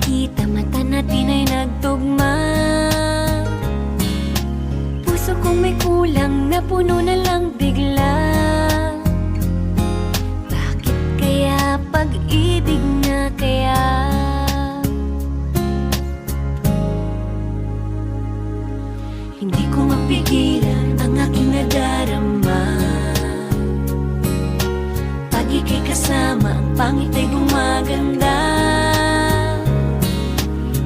kita, mata natin ay nagtugma. Puso kong may kulang, napuno na lang bigla. Bakit kaya pag-ibig na kaya? Hindi ko mapigilan ang aking nadarama. Pag ika'y kasama, ang pangit ay gumaganda.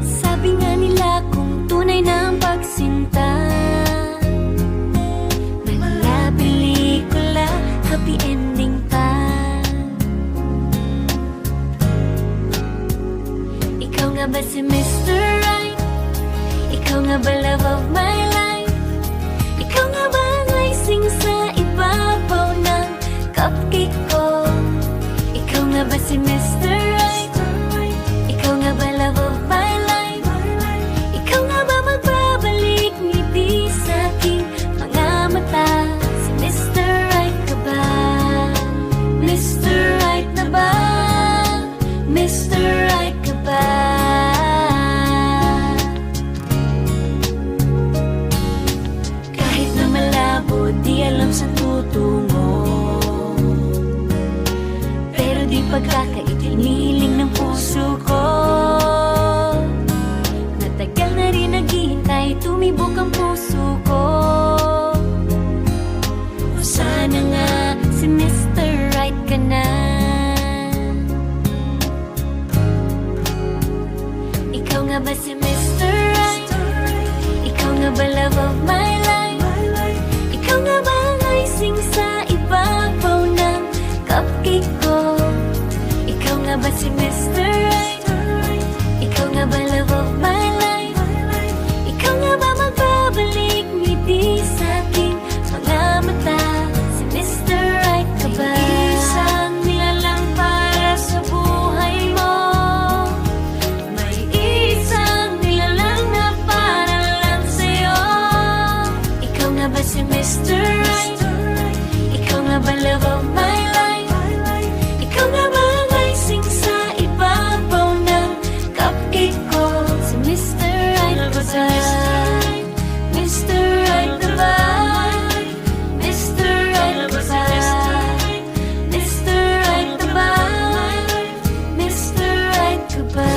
Sabi nga nila kung tunay na ang pagsinta, mala pelikula, happy ending pa. Ikaw nga ba si Mr. Right? Ikaw nga ba love of my life? Ikaw nga ba ang icing sa ibabaw ng cupcake ko? Ikaw nga ba si Mr. Right? Ikaw nga ba love of my life? Ikaw nga ba magbabalik ngiti sa aking mga mata? Si Mr. Right ka ba? Mr. Right na ba? Mr. Right ka ba? Kahit na malabo, di alam sa tutungo, pero di pagkakaitiniling ng puso ko. Natagal na rin naghihintay, tumibok ang puso ko. O sana nga si Mr. Right ka na. Ikaw nga ba si Mr. Right? Ikaw nga ba love of my life? Ikaw nga ba ang icing sa ibabaw ng cupcake ko? Ikaw nga ba si Mr. Right? Ikaw nga ba love of my life? Ikaw nga ba magbabalik ngiti sa aking mga mata? Si Mr. Right ka ba? Isang nilalang para sa buhay mo. May isang nilalang na para lang sa'yo. Ikaw nga ba si Mr. Right? Ikaw nga ba love of my life? Ikaw nga ba ang icing sa ibabaw ng cupcake ko? Si Mr. Right na ba? Mr. Right na ba? Mr. Right na ba? Mr. Right na ba? Mr. Right ka ba?